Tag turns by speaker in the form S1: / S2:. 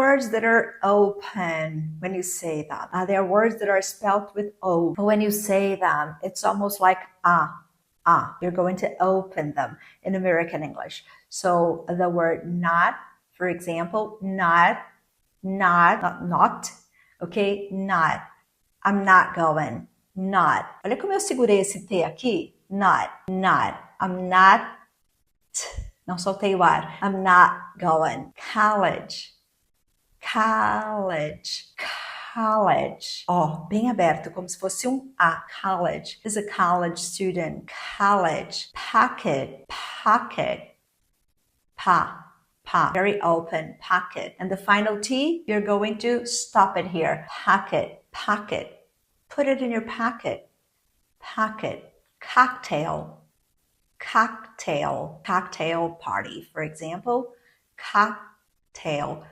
S1: words that are open when you say them. There are words that are spelled with O. But when you say them, it's almost like you're going to open them in American English. So the word not, for example, not, okay? Not. I'm not going. Not. Olha como eu segurei esse T aqui. Not. I'm not. Não soltei o ar. I'm not going. College. Ó, bem aberto, como se fosse um A. College. Is a college student. College. Pocket. Very open. Pocket. And the final T, you're going to stop it here. Pocket. Put it in your pocket. Pocket. Cocktail party, for example. Cocktail